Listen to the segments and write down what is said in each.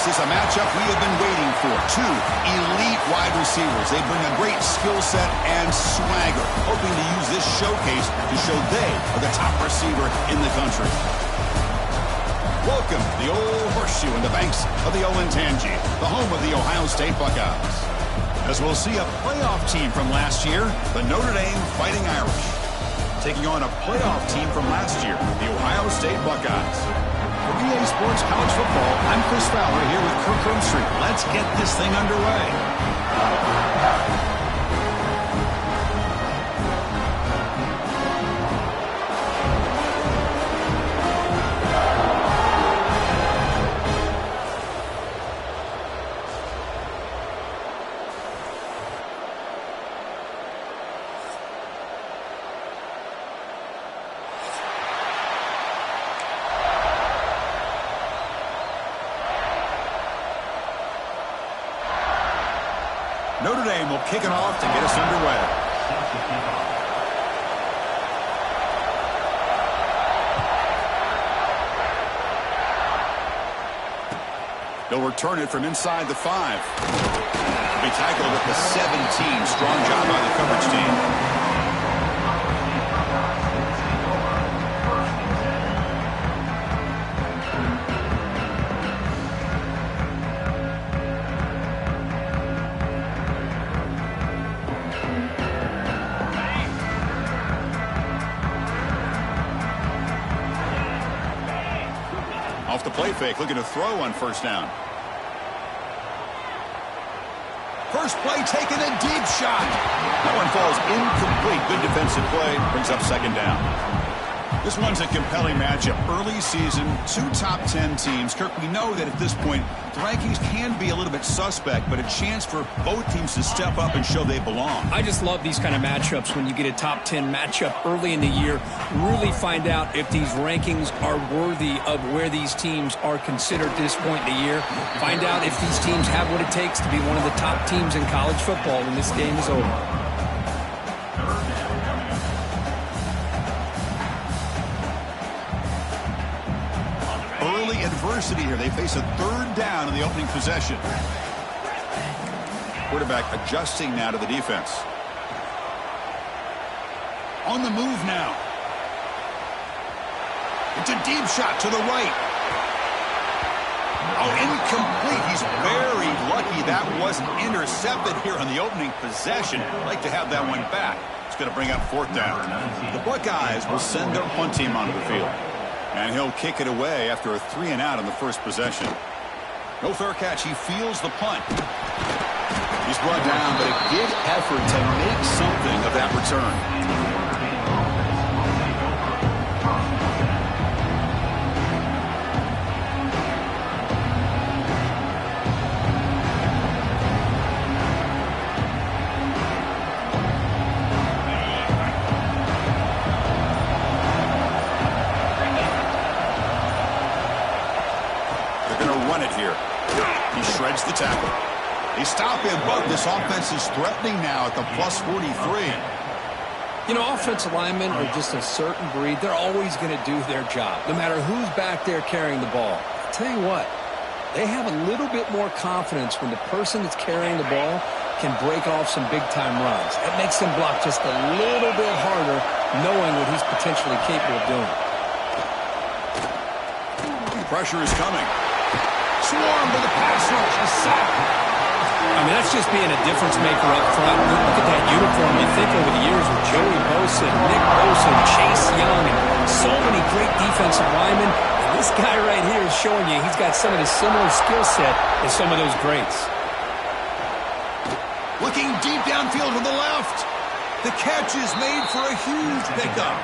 is a matchup we have been waiting for. Two elite wide receivers. They bring a great skill set and swagger, hoping to use this showcase to show they are the top receiver in the country. Welcome to the Old Horseshoe in the banks of the Olentangy, the home of the Ohio State Buckeyes. As we'll see a playoff team from last year, the Notre Dame Fighting Irish, taking on a playoff team from last year, the Ohio State Buckeyes. For EA Sports College Football, I'm Chris Fowler here with Kirk Herbstreit. Let's get this thing underway. Notre Dame will kick it off to get us underway. They'll return it from inside the 5. They'll be tackled at the 17. Strong job by the coverage team. Off the play fake, looking to throw on first down. First play taken, a deep shot. That one falls incomplete. Good defensive play, brings up second down. This one's a compelling matchup. Early season, 2 top 10 teams. Kirk, we know that at this point, the rankings can be a little bit suspect, but a chance for both teams to step up and show they belong. I just love these kind of matchups when you get a top 10 matchup early in the year. Really find out if these rankings are worthy of where these teams are considered at this point in the year. Find out if these teams have what it takes to be one of the top teams in college football when this game is over. Adversity here. They face a third down in the opening possession. Quarterback adjusting now to the defense. On the move now. It's a deep shot to the right. Oh, incomplete. He's very lucky that wasn't intercepted here on the opening possession. I'd like to have that one back. It's going to bring up fourth down. The Buckeyes will send their punt team onto the field. And he'll kick it away after a 3-and-out on the first possession. No fair catch. He feels the punt. He's brought down, but a good effort to make something of that return. He shreds the tackle. They stop him, but this offense is threatening now at the plus 43. You know, offensive linemen are just a certain breed. They're always going to do their job, no matter who's back there carrying the ball. I'll tell you what, they have a little bit more confidence when the person that's carrying the ball can break off some big-time runs. That makes them block just a little bit harder, knowing what he's potentially capable of doing. Pressure is coming. Swarm with the pass rush, a sack. I mean, that's just being a difference maker up front. Look at that uniform. You think over the years with Joey Bosa, Nick Bosa, Chase Young, and so many great defensive linemen. And this guy right here is showing you he's got some of the similar skill set as some of those greats. Looking deep downfield to the left. The catch is made for a huge pickup.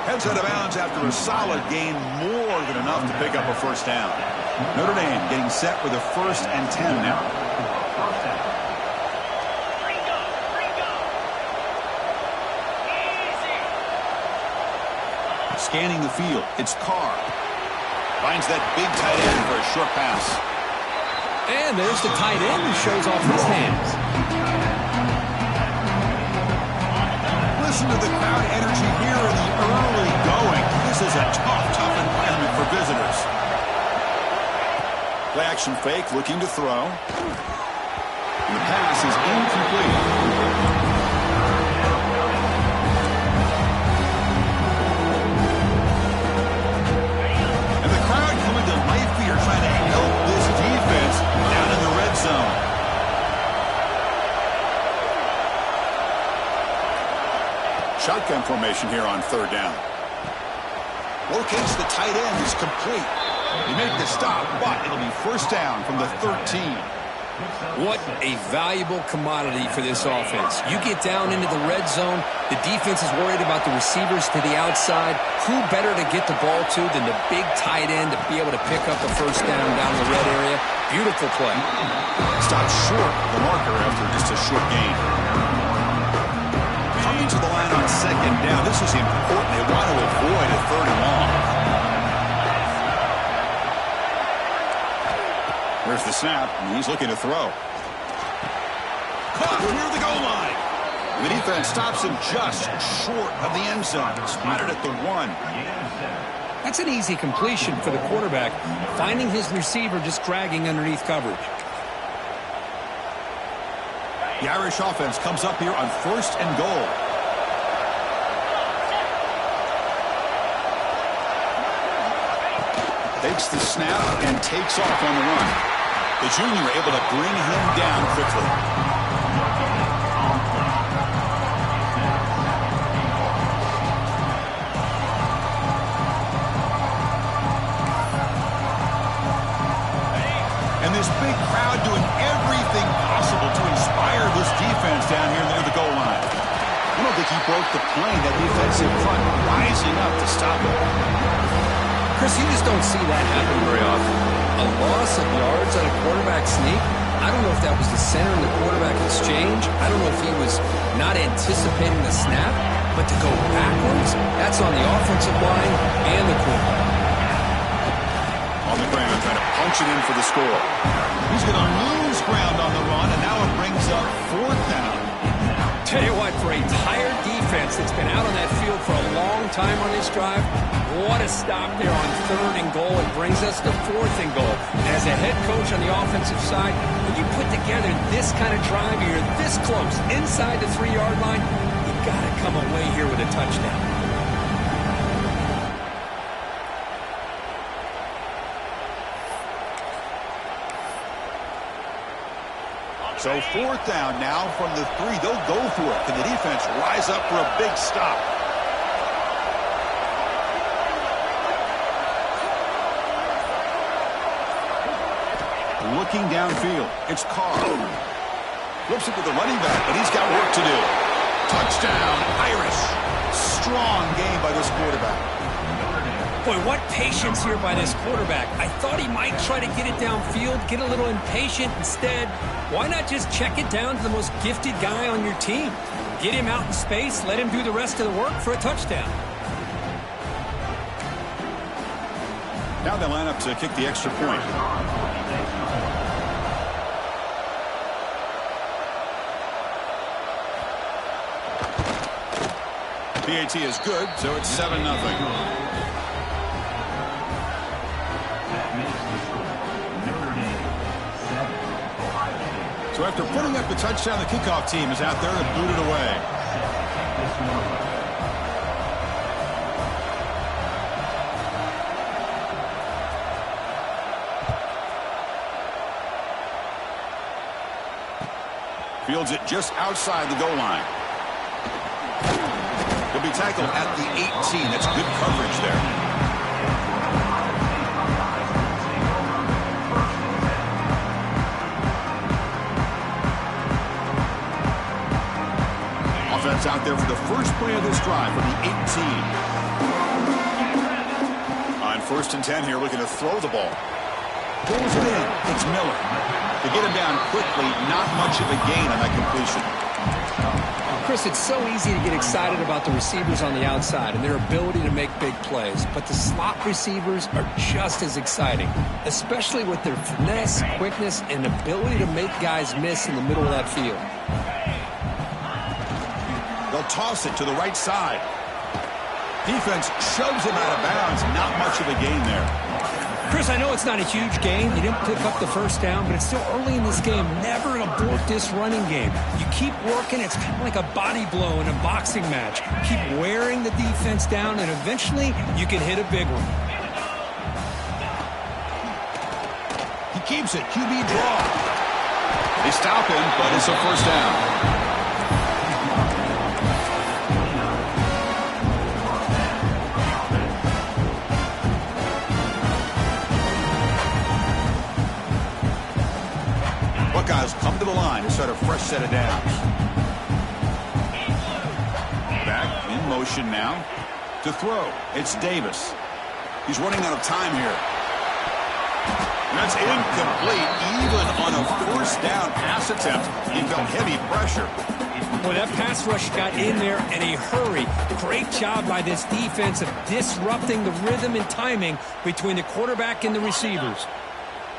Heads out of bounds after a solid gain, more than enough to pick up a first down. Notre Dame getting set with a 1st and 10 now. Scanning the field, it's Carr. Finds that big tight end for a short pass. And there's the tight end who shows off his hands. Listen to the crowd energy here in the early going. This is a tough environment for visitors. Play action fake, looking to throw. And the pass is incomplete. Shotgun formation here on third down. Locates the tight end, is complete. He made the stop, but it'll be first down from the 13. What a valuable commodity for this offense. You get down into the red zone, the defense is worried about the receivers to the outside. Who better to get the ball to than the big tight end to be able to pick up a first down down the red area? Beautiful play. Stopped short of the marker after just a short gain. Coming to the line on second down. This is important. They want to avoid a third and long. Here's the snap, and he's looking to throw. Caught near the goal line. The defense stops him just short of the end zone. Spotted at the 1. That's an easy completion for the quarterback, finding his receiver just dragging underneath coverage. The Irish offense comes up here on first and goal. Takes the snap and takes off on the run. The junior able to bring him down quickly. And this big crowd doing everything possible to inspire this defense down here near the goal line. I don't think he broke the plane. That defensive front rising up to stop him. Chris, you just don't see that happen very often. A loss of yards on a quarterback sneak. I don't know if that was the center in the quarterback exchange. I don't know if he was not anticipating the snap, but to go backwards, that's on the offensive line and the quarterback. On the ground, trying to punch it in for the score. He's going to lose ground on the run, and now it brings up fourth down. Tell you what, for a tired defense that's been out on that field for a long time on this drive, what a stop there on third and goal. It brings us to fourth and goal. And as a head coach on the offensive side, when you put together this kind of drive, you're this close, inside the 3-yard line, you got to come away here with a touchdown. So fourth down now from the 3. They'll go for it. Can the defense rise up for a big stop? Looking downfield. It's Carr. Flips it to the running back, but he's got work to do. Touchdown, Irish. Strong game by this quarterback. Boy, what patience here by this quarterback. I thought he might try to get it downfield, get a little impatient. Instead, why not just check it down to the most gifted guy on your team? Get him out in space, let him do the rest of the work for a touchdown. Now they line up to kick the extra point. PAT is good, so it's 7-0. So after putting up the touchdown, the kickoff team is out there to boot it away. Fields it just outside the goal line. He'll be tackled at the 18. That's good coverage there. Offense out there for the first play of this drive from the 18. On first and 10 here, looking to throw the ball. Pulls it in. It's Miller. To get him down quickly, not much of a gain on that completion. Chris, it's so easy to get excited about the receivers on the outside and their ability to make big plays, but the slot receivers are just as exciting, especially with their finesse, quickness, and ability to make guys miss in the middle of that field. They'll toss it to the right side. Defense shoves him out of bounds. Not much of a gain there. Chris, I know it's not a huge gain. You didn't pick up the first down, but it's still early in this game. Never abort this running game. You keep working. It's kind of like a body blow in a boxing match. Keep wearing the defense down, and eventually you can hit a big one. He keeps it. QB draw. They stop him, but it's a first down. Buckeyes come to the line to start a fresh set of downs. Back in motion now to throw. It's Davis. He's running out of time here. And that's incomplete. Even on a first down pass attempt, he felt heavy pressure. Boy, that pass rush got in there in a hurry. Great job by this defense of disrupting the rhythm and timing between the quarterback and the receivers.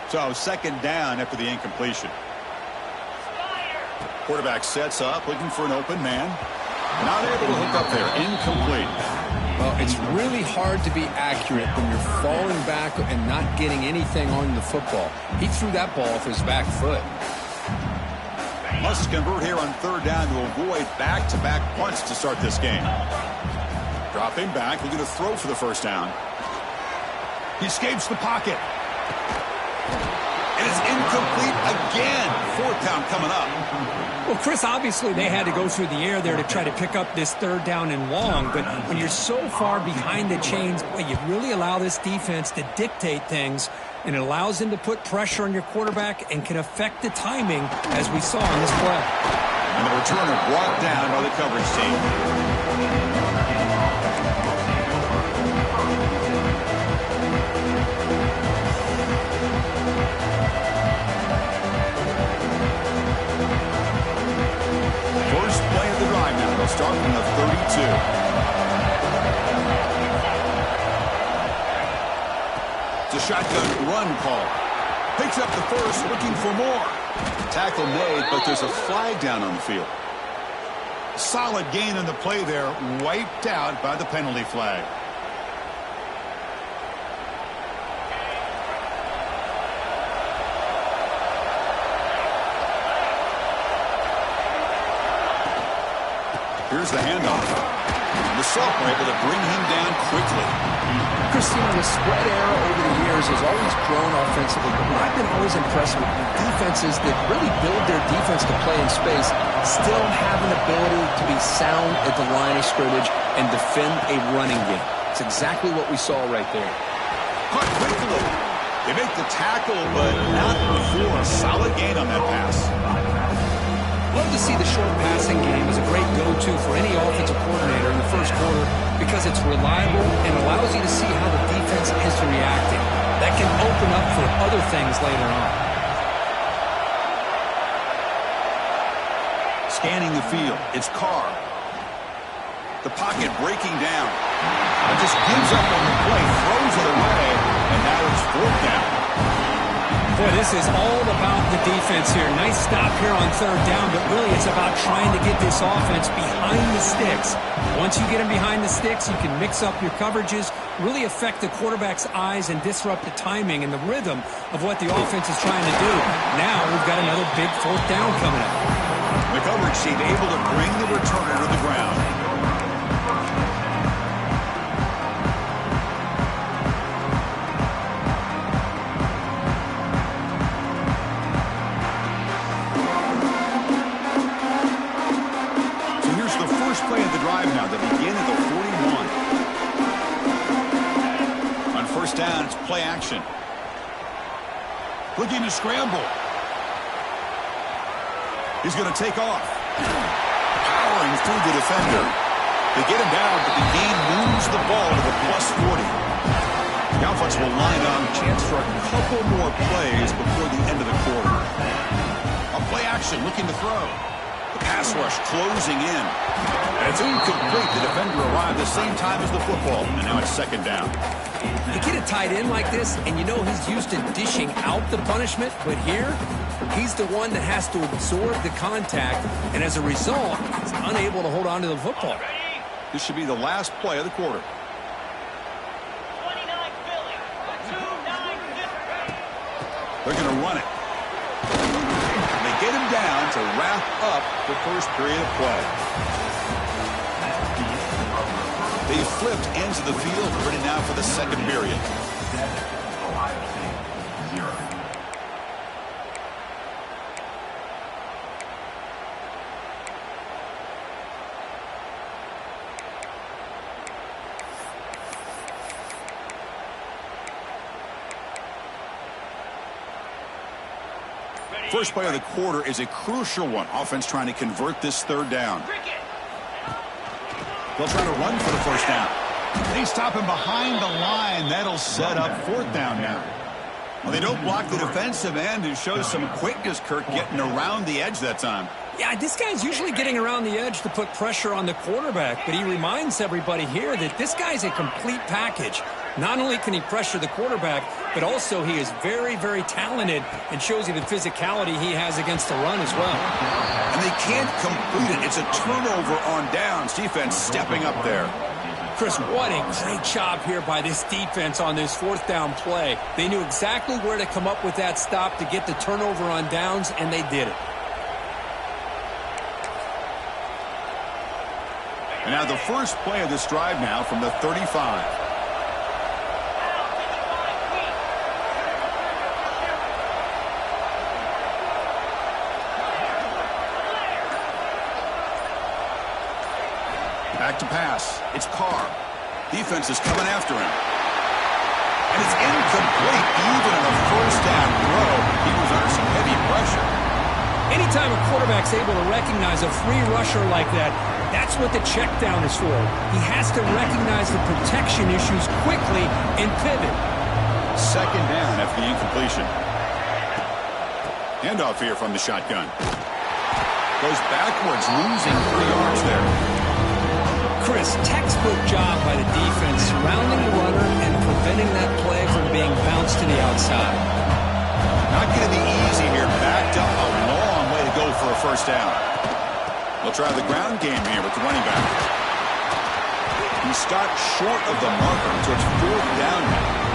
So second down after the incompletion. Quarterback sets up, looking for an open man. Not able to hook up there. Incomplete. Well, it's really hard to be accurate when you're falling back and not getting anything on the football. He threw that ball off his back foot. Must convert here on third down to avoid back-to-back punts to start this game. Dropping back, looking to throw for the first down. He escapes the pocket. And it's incomplete again. Fourth down coming up. Well, Chris, obviously they had to go through the air there to try to pick up this third down and long, but when you're so far behind the chains, boy, you really allow this defense to dictate things, and it allows them to put pressure on your quarterback and can affect the timing, as we saw in this play. And the returner brought down by the coverage team. Start from the 32. It's a shotgun run call. Picks up the first, looking for more. Tackle made, but there's a flag down on the field. Solid gain in the play there, wiped out by the penalty flag. Here's the handoff. And the sophomore able to bring him down quickly. Christina, the spread era over the years has always grown offensively, but what I've been always impressed with defenses that really build their defense to play in space still have an ability to be sound at the line of scrimmage and defend a running game. It's exactly what we saw right there. Caught quickly. They make the tackle, but not before a solid gain on that pass. Love to see the short passing game as a great go-to for any offensive coordinator in the first quarter because it's reliable and allows you to see how the defense is reacting. That can open up for other things later on. Scanning the field, it's Carr. The pocket breaking down. It just gives up on the play, throws it away, and now it's fourth down. Boy, this is all about the defense here. Nice stop here on third down, but really it's about trying to get this offense behind the sticks. Once you get them behind the sticks, you can mix up your coverages, really affect the quarterback's eyes and disrupt the timing and the rhythm of what the offense is trying to do. Now we've got another big fourth down coming up. The coverage team able to bring the returner to the ground. Play of the drive now. They begin at the 41. On first down, it's play action. Looking to scramble. He's going to take off. Powering through the defender. They get him down, but the gain moves the ball to the plus 40. The offense will line up. Chance for a couple more plays before the end of the quarter. A play action, looking to throw. The pass rush closing in. And it's incomplete. The defender arrived the same time as the football. And now it's second down. You get a tight end like this, and you know he's used to dishing out the punishment. But here, he's the one that has to absorb the contact. And as a result, he's unable to hold on to the football. This should be the last play of the quarter. They're going to run it. They get him down to wrap up the first period of play. They flipped ends of the field, ready now for the second period. First play of the quarter is a crucial one. Offense trying to convert this third down. They'll try to run for the first down. They stop him behind the line. That'll set up fourth down now. Well, they don't block the defensive end and show some quickness, Kirk, getting around the edge that time. Yeah, this guy's usually getting around the edge to put pressure on the quarterback, but he reminds everybody here that this guy's a complete package. Not only can he pressure the quarterback, but also he is very, very talented and shows you the physicality he has against the run as well. And they can't complete it. It's a turnover on downs. Defense stepping up there. Chris, what a great job here by this defense on this fourth down play. They knew exactly where to come up with that stop to get the turnover on downs, and they did it. And now the first play of this drive now from the 35. Back to pass. It's Carr. Defense is coming after him. And it's incomplete. Even on a first down throw, he was under some heavy pressure. Anytime a quarterback's able to recognize a free rusher like that, that's what the check down is for. He has to recognize the protection issues quickly and pivot. Second down after the incompletion. Handoff here from the shotgun. Goes backwards, losing 3 yards there. Chris, textbook job by the defense surrounding the runner and preventing that play from being bounced to the outside. Not going to be easy here. Backed up a long way to go for a first down. They'll try the ground game here with the running back. He stopped short of the marker, so it's fourth down now.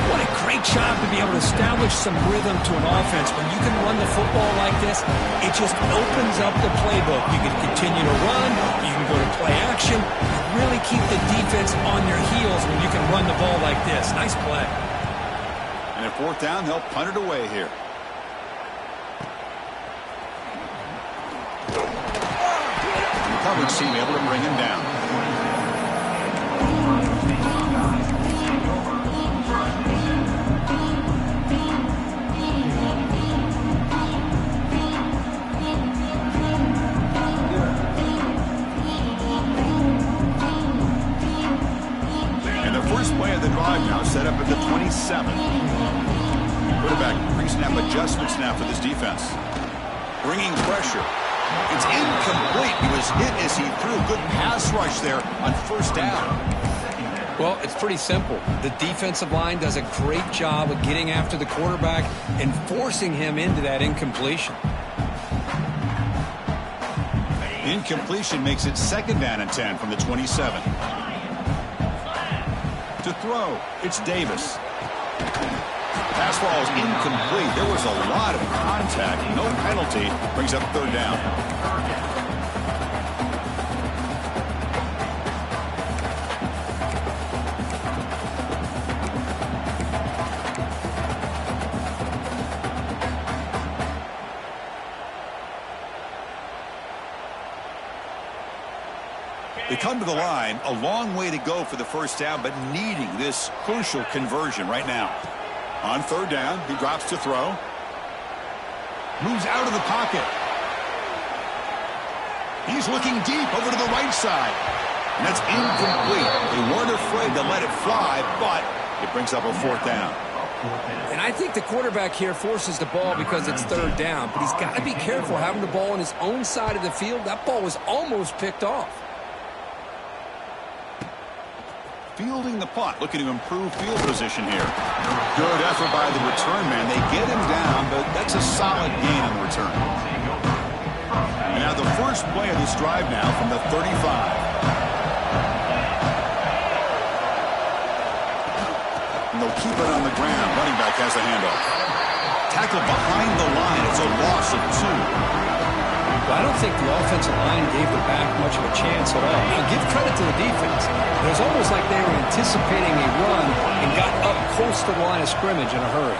What a great job to be able to establish some rhythm to an offense. When you can run the football like this, it just opens up the playbook. You can continue to run, you can go to play action, really keep the defense on your heels when you can run the ball like this. Nice play. And at fourth down, they'll punt it away here. The coverage team able to bring him down. Play of the drive now set up at the 27. Quarterback pre-snap adjustments now for this defense. Bringing pressure. It's incomplete. He was hit as he threw. Good pass rush there on first down. Well, it's pretty simple. The defensive line does a great job of getting after the quarterback and forcing him into that incompletion. Incompletion makes it second down and 10 from the 27. To throw, it's Davis. Pass ball is incomplete. There was a lot of contact. No penalty. Brings up third down. They come to the line, a long way to go for the first down, but needing this crucial conversion right now. On third down, he drops to throw. Moves out of the pocket. He's looking deep over to the right side. And that's incomplete. They weren't afraid to let it fly, but it brings up a fourth down. And I think the quarterback here forces the ball because it's third down, but he's got to be careful having the ball on his own side of the field. That ball was almost picked off. Fielding the punt, looking to improve field position here. Good effort by the return man. They get him down, but that's a solid gain on the return. And now the first play of this drive now from the 35. And they'll keep it on the ground. Running back has the handoff. Tackled behind the line. It's a loss of 2. Well, I don't think the offensive line gave the back much of a chance at all. Now, give credit to the defense. It was almost like they were anticipating a run and got up close to the line of scrimmage in a hurry.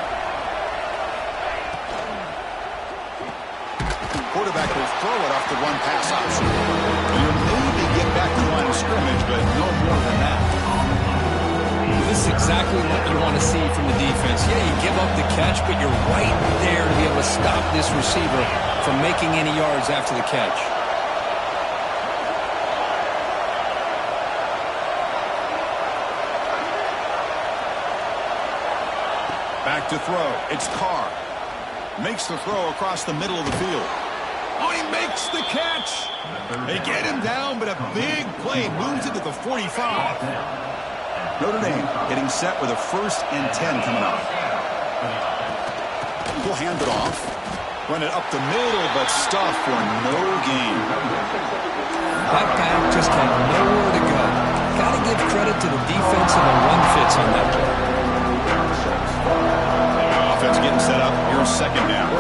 Quarterback will throw it off the run-pass option. You'll maybe get back to the line of scrimmage, but no more than that. This is exactly what you want to see from the defense. Yeah, you give up the catch, but you're right there to be able to stop this receiver from making any yards after the catch. Back to throw. It's Carr. Makes the throw across the middle of the field. Oh, he makes the catch. They get him down, but a big play moves it to the 45. Notre Dame getting set with a 1st and 10 coming up. We'll hand it off. Run it up the middle, but stuff for no gain. That back just had nowhere to go. Got to give credit to the defense and the run fits on that play. Offense getting set up. Here's 2nd down.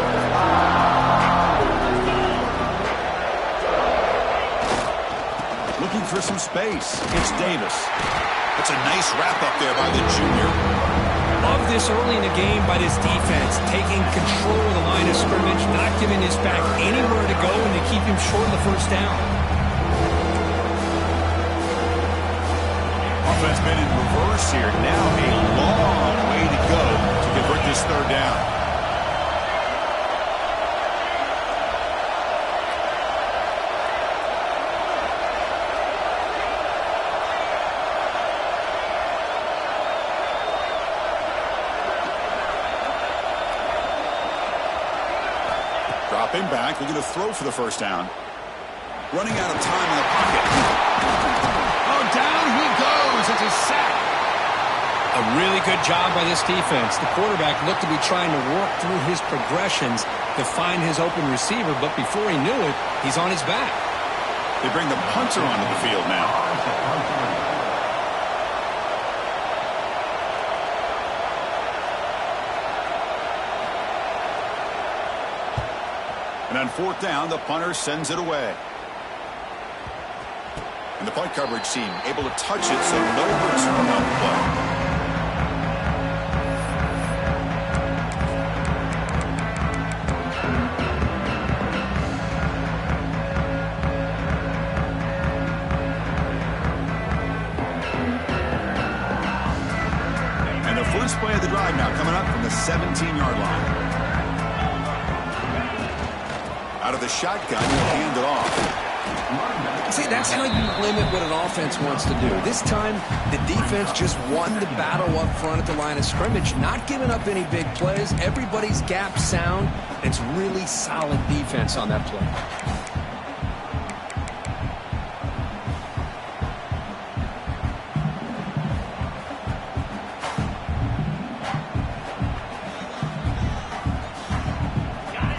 Looking for some space. It's Davis. That's a nice wrap-up there by the junior. Love this early in the game by this defense, taking control of the line of scrimmage, not giving his back anywhere to go, and to keep him short of the 1st down. Offense been in reverse here. Now a long way to go to convert this 3rd down. Dropping back, looking to throw for the 1st down. Running out of time in the pocket. Oh, down he goes. It's a sack. A really good job by this defense. The quarterback looked to be trying to work through his progressions to find his open receiver, but before he knew it, he's on his back. They bring the punter onto the field now. And on 4th down, the punter sends it away. And the punt coverage team able to touch it, so no return on the play. And the first play of the drive now coming up from the 17-yard line. Out of the shotgun, he'll hand it off. See, that's how you limit what an offense wants to do. This time, the defense just won the battle up front at the line of scrimmage, not giving up any big plays. Everybody's gap sound. It's really solid defense on that play.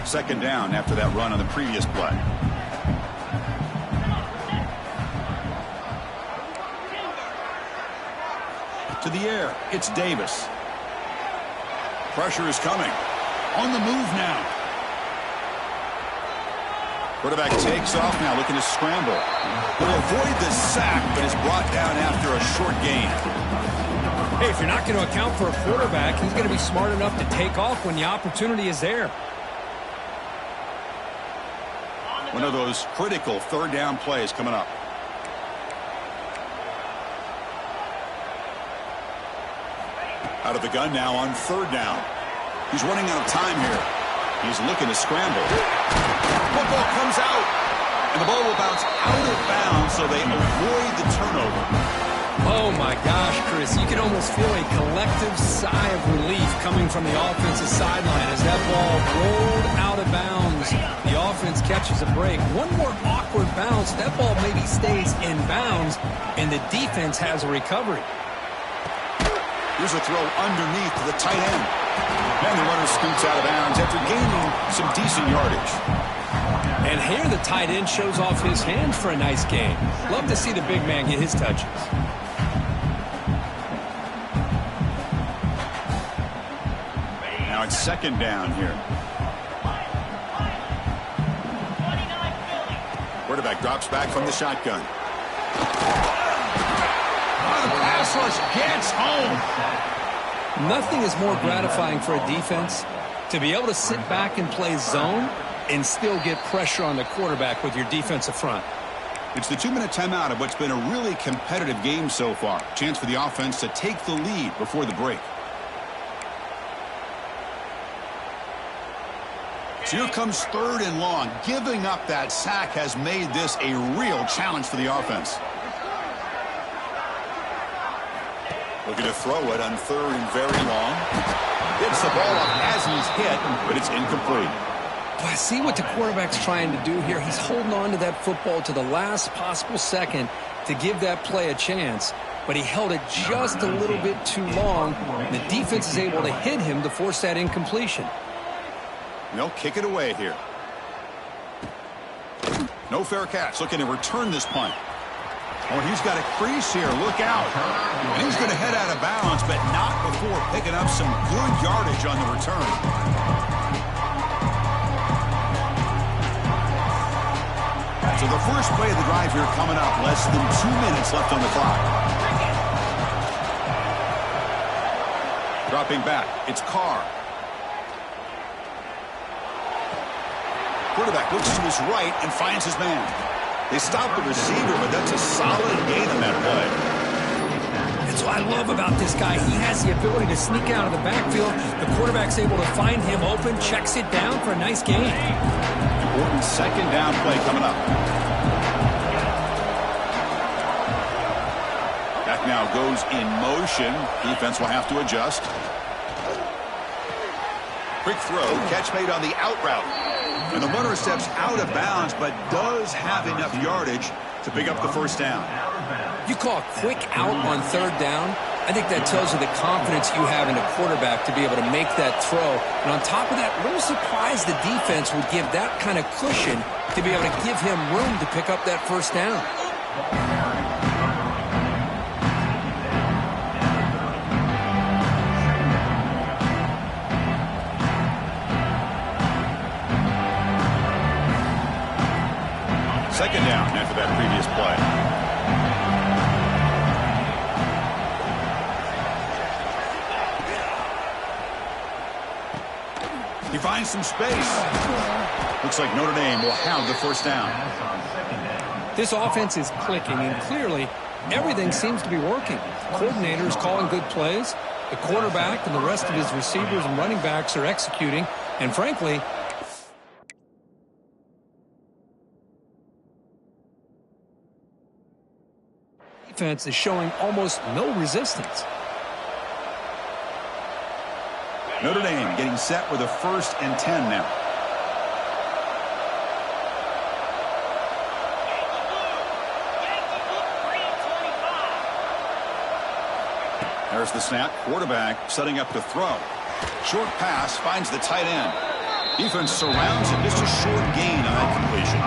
Second down after that run on the previous play. To the air, it's Davis. Pressure is coming. On the move now. Quarterback takes off now, looking to scramble. Will avoid the sack, but is brought down after a short gain. Hey, if you're not going to account for a quarterback, he's going to be smart enough to take off when the opportunity is there. One of those critical 3rd down plays coming up. Out of the gun now on 3rd down. He's running out of time here. He's looking to scramble. Football comes out. And the ball will bounce out of bounds, so they avoid the turnover. Oh, my gosh, Chris. You can almost feel a collective sigh of relief coming from the offensive sideline as that ball rolled out of bounds. The offense catches a break. One more awkward bounce. That ball maybe stays in bounds, and the defense has a recovery. Here's a throw underneath to the tight end. And the runner scoots out of bounds after gaining some decent yardage. And here the tight end shows off his hands for a nice gain. Love to see the big man get his touches. Now it's second down here. Quarterback drops back from the shotgun. Oh, the pass rush gets home. Nothing is more gratifying for a defense to be able to sit back and play zone and still get pressure on the quarterback with your defensive front. It's the 2-minute timeout of what's been a really competitive game so far. Chance for the offense to take the lead before the break. So here comes 3rd and long. Giving up that sack has made this a real challenge for the offense. Looking to throw it on 3rd and very long. Hits the ball up as he's hit, but it's incomplete. Well, I see what the quarterback's trying to do here. He's holding on to that football to the last possible second to give that play a chance, but he held it just a little bit too long. The defense is able to hit him to force that incompletion. They'll kick it away here. No fair catch. Looking to return this punt. Oh, he's got a crease here. Look out. And he's going to head out of bounds, but not before picking up some good yardage on the return. So the first play of the drive here coming up. Less than 2 minutes left on the clock. Dropping back. It's Carr. Quarterback looks to his right and finds his man. They stop the receiver, but that's a solid gain on that play. That's what I love about this guy. He has the ability to sneak out of the backfield. The quarterback's able to find him open, checks it down for a nice gain. Important second down play coming up. Back now goes in motion. Defense will have to adjust. Quick throw, catch made on the out route. And the runner steps out of bounds, but does have enough yardage to pick up the first down. You call a quick out on 3rd down. I think that tells you the confidence you have in a quarterback to be able to make that throw. And on top of that, a little surprised the defense would give that kind of cushion to be able to give him room to pick up that first down. Second down after that previous play. He finds some space. Looks like Notre Dame will have the first down. This offense is clicking, and clearly everything seems to be working. The coordinator is calling good plays. The quarterback and the rest of his receivers and running backs are executing. And frankly, defense is showing almost no resistance. Notre Dame getting set with a 1st and 10 now. There's the snap. Quarterback setting up to throw. Short pass finds the tight end. Defense surrounds him. Just a short gain on that completion.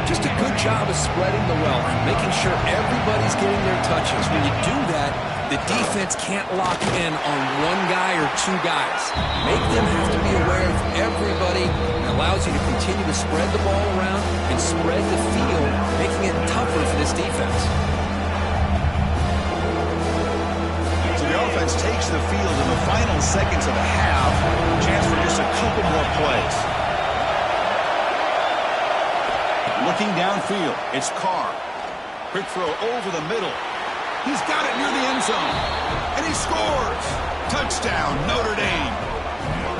Just a good job of spreading the wealth, making sure everybody's getting their touches. When you do that, the defense can't lock in on one guy or 2 guys. Make them have to be aware of everybody. It allows you to continue to spread the ball around and spread the field, making it tougher for this defense. So the offense takes the field in the final seconds of the half. Chance for just a couple more plays. Looking downfield, it's Carr. Quick throw over the middle. He's got it near the end zone. And he scores. Touchdown, Notre Dame.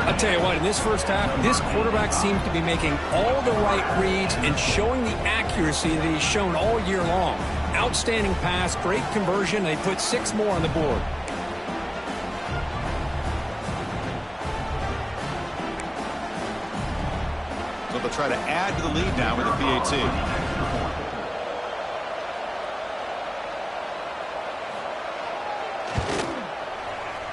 I'll tell you what, in this first half, this quarterback seems to be making all the right reads and showing the accuracy that he's shown all year long. Outstanding pass, great conversion. They put 6 more on the board. So they'll try to add to the lead now with a PAT.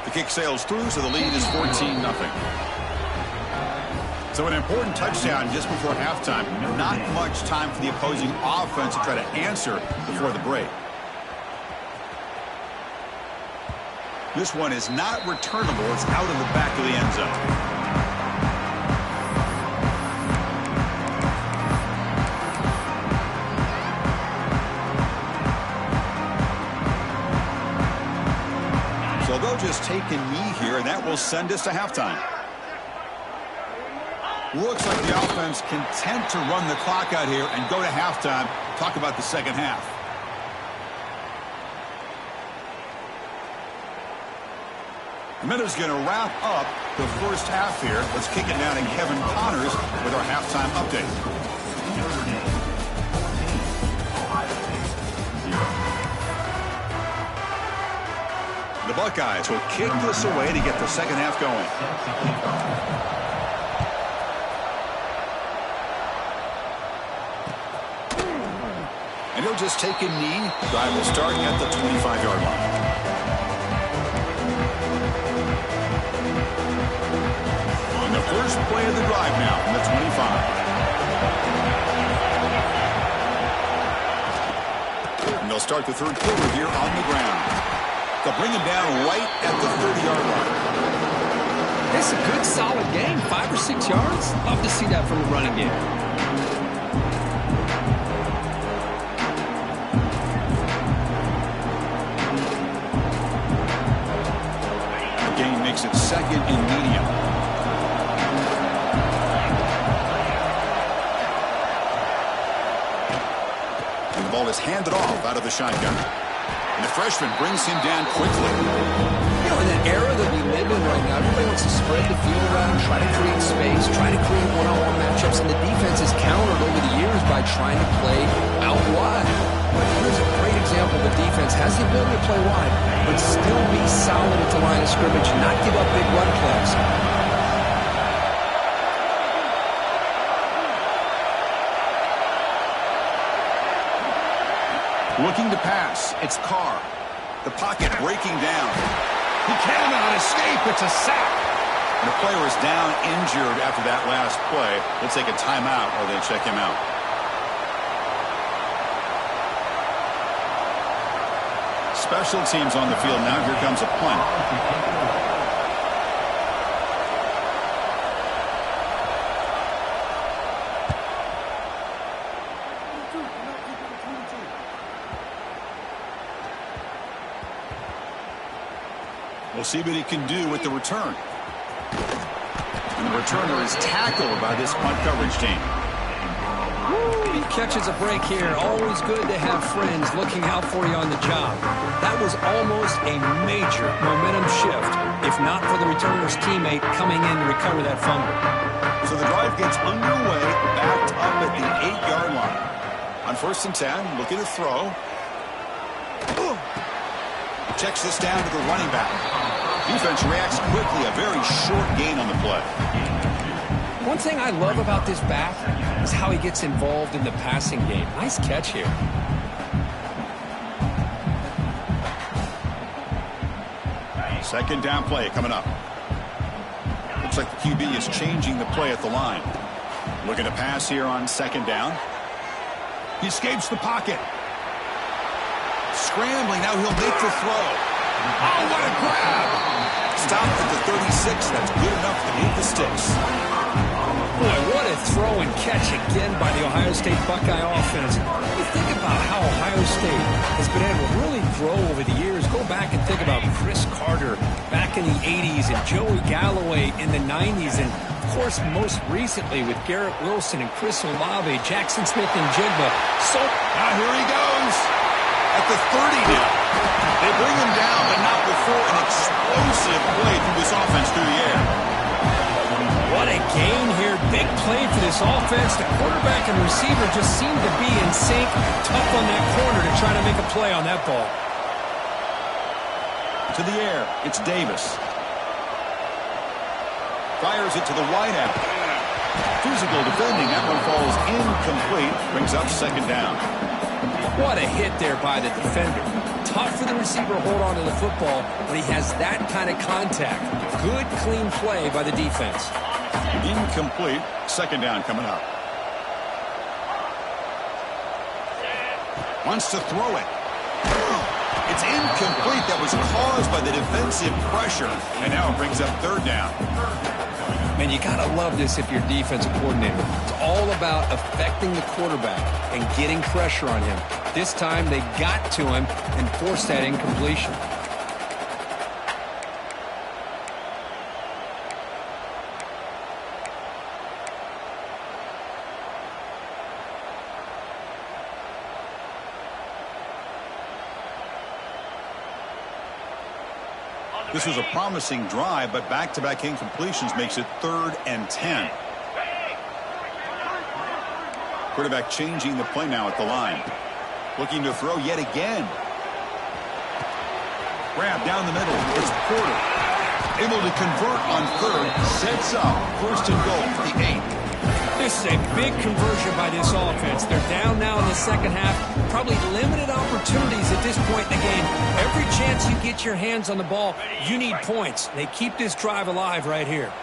The kick sails through, so the lead is 14-0. So an important touchdown just before halftime. Not much time for the opposing offense to try to answer before the break. This one is not returnable. It's out of the back of the end zone. So they'll just take a knee here, and that will send us to halftime. Looks like the offense content to run the clock out here and go to halftime. Talk about the second half. The minute's going to wrap up the first half here. Let's kick it down to Kevin Connors with our halftime update. The Buckeyes will kick this away to get the second half going. And he'll just take a knee. Drive will start at the 25-yard line. On the first play of the drive now from the 25. And they'll start the third quarter here on the ground. They'll bring him down right at the 30-yard line. It's a good, solid game. 5 or 6 yards. Love to see that from the running game. Makes it second and medium. And the ball is handed off out of the shotgun. And the freshman brings him down quickly. You know, in that era that we live in right now, everybody wants to spread the field around, try to create space, try to create one-on-one matchups, and the defense is countered over the years by trying to play out wide. But here's a great example. The defense has the ability to play wide, but still be solid at the line of scrimmage and not give up big run plays. Looking to pass. It's Carr. The pocket breaking down. He cannot escape. It's a sack. And the player is down injured after that last play. They'll take a timeout while they check him out. Special teams on the field now. Here comes a punt. We'll see what he can do with the return. And the returner is tackled by this punt coverage team. He catches a break here. Always good to have friends looking out for you on the job. That was almost a major momentum shift, if not for the returner's teammate coming in to recover that fumble. So the drive gets underway, backed up at the 8-yard line. On 1st and 10, looking to throw. Checks this down to the running back. Defense reacts quickly. A very short gain on the play. One thing I love about this back is how he gets involved in the passing game. Nice catch here. Second down play coming up. Looks like the QB is changing the play at the line. Looking to pass here on 2nd down. He escapes the pocket. Scrambling. Now he'll make the throw. Oh, what a grab. Stopped at the 36. That's good enough to beat the sticks. Boy, what a throw and catch again by the Ohio State Buckeye offense. You think about how Ohio State has been able to really grow over the years. Go back and think about Chris Carter back in the 80s and Joey Galloway in the 90s. And, of course, most recently with Garrett Wilson and Chris Olave, Jackson Smith and Jigba. So now here he goes at the 30 now. They bring him down, but not before an explosive play through this offense through the air. What a gain here. Big play for this offense. The quarterback and receiver just seem to be in sync. Tough on that corner to try to make a play on that ball. To the air. It's Davis. Fires it to the wideout. Physical defending. That one falls incomplete. Brings up 2nd down. What a hit there by the defender. Tough for the receiver to hold on to the football when he has that kind of contact. Good, clean play by the defense. Incomplete. 2nd down coming up. Wants to throw it. It's incomplete. That was caused by the defensive pressure. And now it brings up third down. Man, you got to love this if you're defensive coordinator. It's all about affecting the quarterback and getting pressure on him. This time they got to him and forced that incompletion. This was a promising drive, but back-to-back incompletions makes it 3rd and 10. Quarterback changing the play now at the line. Looking to throw yet again. Grab down the middle. It's Porter. Able to convert on 3rd. Sets up 1st and goal for the 8. This is a big conversion by this offense. They're down now in the second half. Probably limited opportunities at this point in the game. Every chance you get your hands on the ball, you need points. They keep this drive alive right here.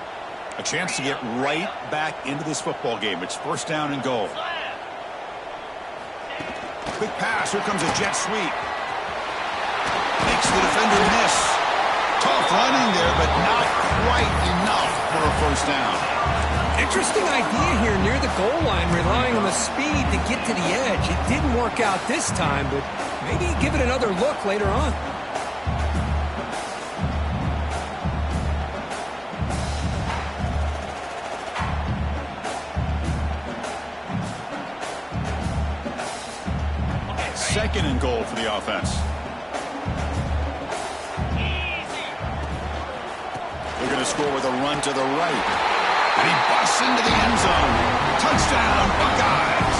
A chance to get right back into this football game. It's 1st down and goal. Quick pass. Here comes a jet sweep. Makes the defender miss. Tough running there, but not quite enough for a 1st down. Interesting idea here near the goal line, relying on the speed to get to the edge. It didn't work out this time, but maybe give it another look later on. Second and goal for the offense. They're going to score with a run to the right. And he busts into the end zone. Touchdown, Buckeyes.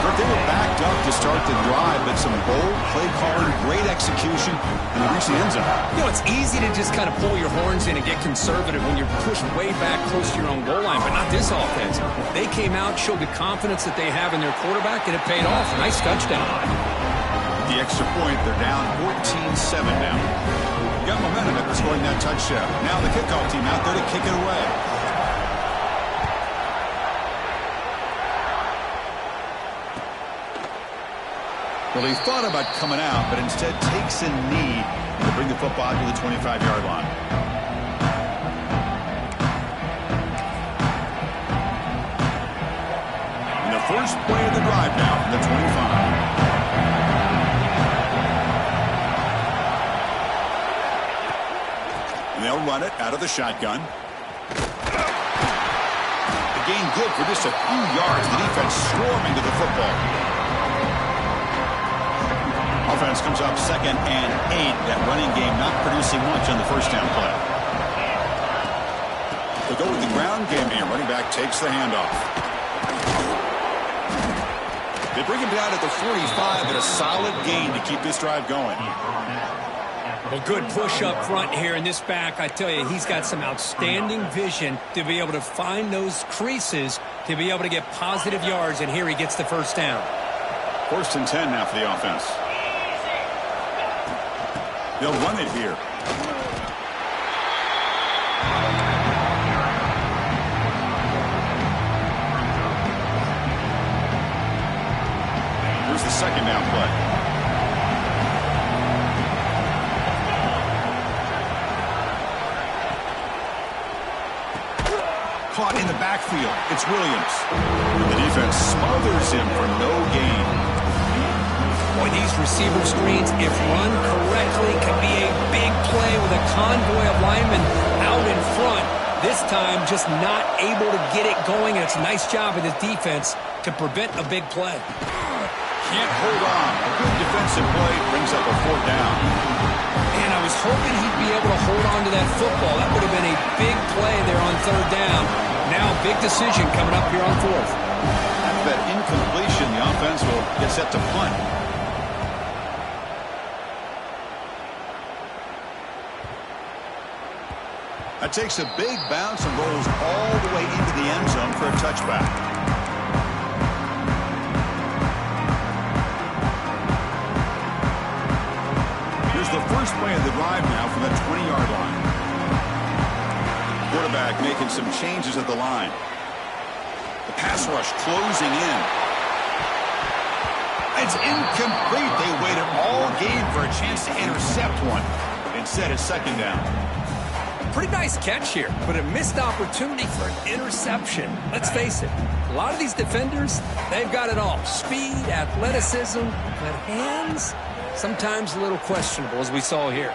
But they were backed up to start the drive, but some bold play calling, great execution, and they reached the end zone. You know, it's easy to just kind of pull your horns in and get conservative when you're pushed way back close to your own goal line, but not this offense. They came out, showed the confidence that they have in their quarterback, and it paid off. Nice touchdown. With the extra point, they're down 14-7 now. Got momentum after scoring that touchdown. Now the kickoff team out there to kick it away. Well, he thought about coming out, but instead takes a knee to bring the football to the 25-yard line. And the first play of the drive now from the 25. They'll run it out of the shotgun. The gain good for just a few yards. The defense swarming to the football. Offense comes up 2nd and 8. That running game not producing much on the 1st down play. They go with the ground game here. Running back takes the handoff. They bring him down at the 45, but a solid gain to keep this drive going. Well, good push up front here in this back. I tell you, he's got some outstanding vision to be able to find those creases, to be able to get positive yards, and here he gets the 1st down. 1st and 10 now for the offense. They'll run it here. Here's the 2nd down play. Caught in the backfield. It's Williams. The defense smothers him for no gain. Boy, these receiver screens, if run correctly, can be a big play with a convoy of linemen out in front. This time, just not able to get it going. And it's a nice job of the defense to prevent a big play. Can't hold on. A good defensive play brings up a 4th down. And I was hoping he'd be able to hold on to that football. That would have been a big play there on 3rd down. Now, big decision coming up here on 4th. After that incompletion, the offense will get set to punt. That takes a big bounce and rolls all the way into the end zone for a touchback. Here's the first play of the drive now from the 20-yard line. Quarterback making some changes at the line. The pass rush closing in. It's incomplete. They waited all game for a chance to intercept one. Instead, it's second down. Pretty nice catch here, but a missed opportunity for an interception. Let's face it, a lot of these defenders, they've got it all. Speed, athleticism, but hands, sometimes a little questionable, as we saw here.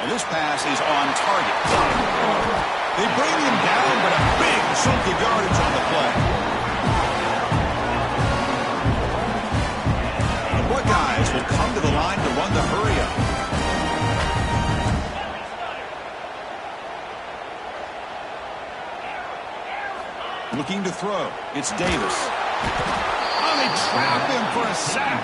And this pass is on target. They bring him down, but a big chunk of yardage on the play. The Buckeyes will come to the line to run the hurry-up. Looking to throw. It's Davis. Oh, they trap him for a sack.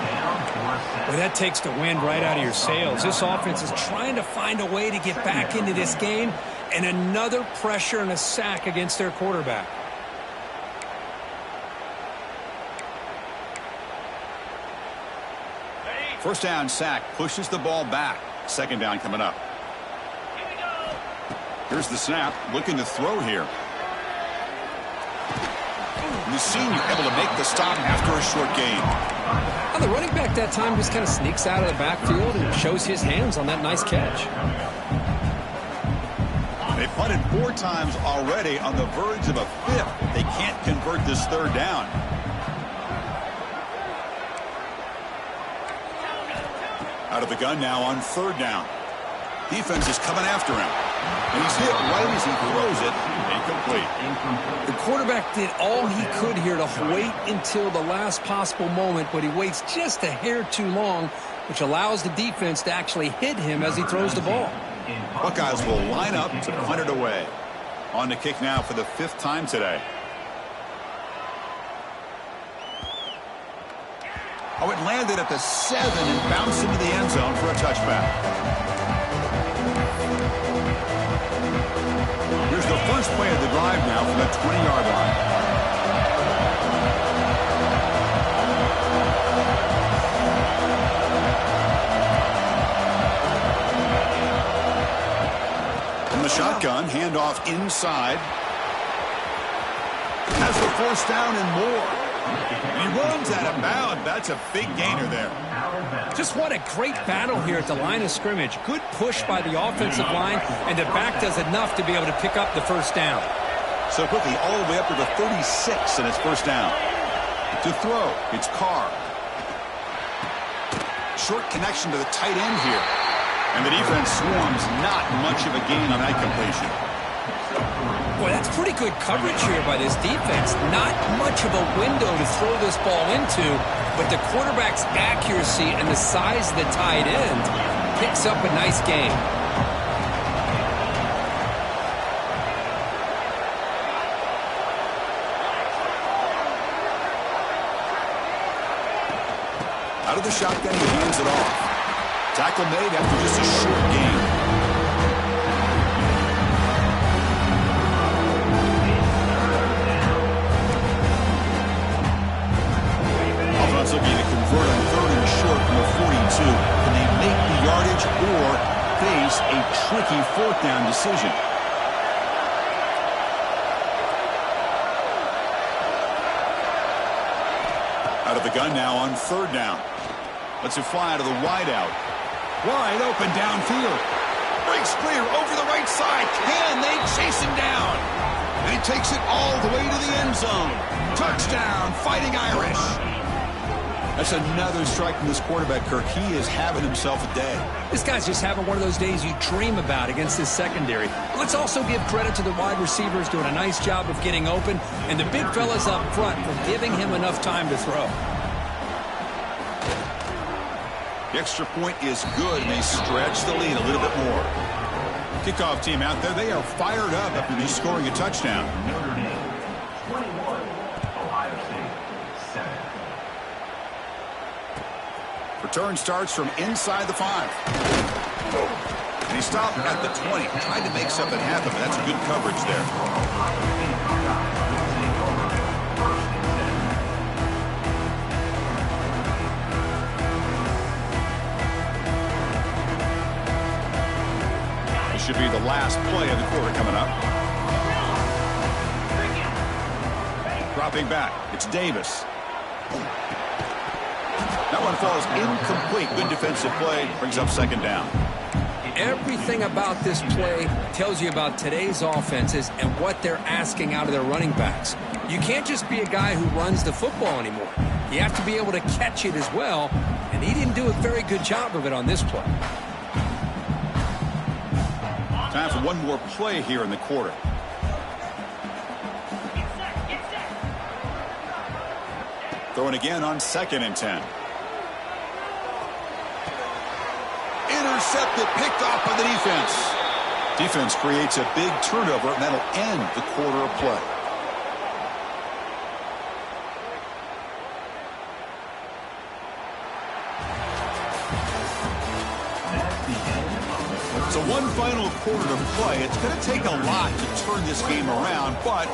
Well, that takes the wind right out of your sails. This offense is trying to find a way to get back into this game, and another pressure and a sack against their quarterback. First down sack pushes the ball back. Second down coming up. Here's the snap. Looking to throw here. The senior able to make the stop after a short gain. Well, the running back that time just kind of sneaks out of the backfield and shows his hands on that nice catch. They punted 4 times already, on the verge of a 5th. They can't convert this third down. Out of the gun now on third down. Defense is coming after him. And he's hit right as he throws it. Incomplete. The quarterback did all he could here to wait until the last possible moment, but he waits just a hair too long, which allows the defense to actually hit him as he throws the ball. Buckeyes will line up to punt it away. On the kick now for the 5th time today. Oh, it landed at the 7 and bounced into the end zone for a touchback. Here's the first play of the drive now from the 20-yard line. From the shotgun, handoff inside. Has the first down and more. He runs out of bounds. That's a big gainer there. Just what a great battle here at the line of scrimmage. Good push by the offensive line, and the back does enough to be able to pick up the first down. So quickly all the way up to the 36 and it's first down. To throw, it's Carr. Short connection to the tight end here. And the defense swarms. Not much of a gain on that completion. Boy, that's pretty good coverage here by this defense. Not much of a window to throw this ball into, but the quarterback's accuracy and the size of the tight end picks up a nice gain. Out of the shotgun, he hands it off. Tackle made after just a short gain. Offense looking to convert on 3rd and short from the 42. Can they make the yardage or face a tricky 4th down decision? Out of the gun now on 3rd down. Lets it fly to the wideout. Wide open downfield. Breaks clear over the right side. Can they chase him down? And he takes it all the way to the end zone. Touchdown, Fighting Irish. That's another strike from this quarterback, Kirk. He is having himself a day. This guy's just having one of those days you dream about against this secondary. Let's also give credit to the wide receivers doing a nice job of getting open, and the big fellas up front for giving him enough time to throw. The extra point is good, and they stretch the lead a little bit more. Kickoff team out there, they are fired up after just scoring a touchdown. Return starts from inside the 5. And he stopped at the 20. Tried to make something happen, but that's good coverage there. This should be the last play of the quarter coming up. Dropping back, it's Davis. one falls incomplete. Good defensive play. Brings up second down. Everything about this play tells you about today's offenses and what they're asking out of their running backs. You can't just be a guy who runs the football anymore. You have to be able to catch it as well, and he didn't do a very good job of it on this play. Time for one more play here in the quarter. Throwing again on 2nd and 10. Intercepted, picked off by the defense. Defense creates a big turnover, and that'll end the quarter of play. So one final quarter to play. It's going to take a lot to turn this game around, but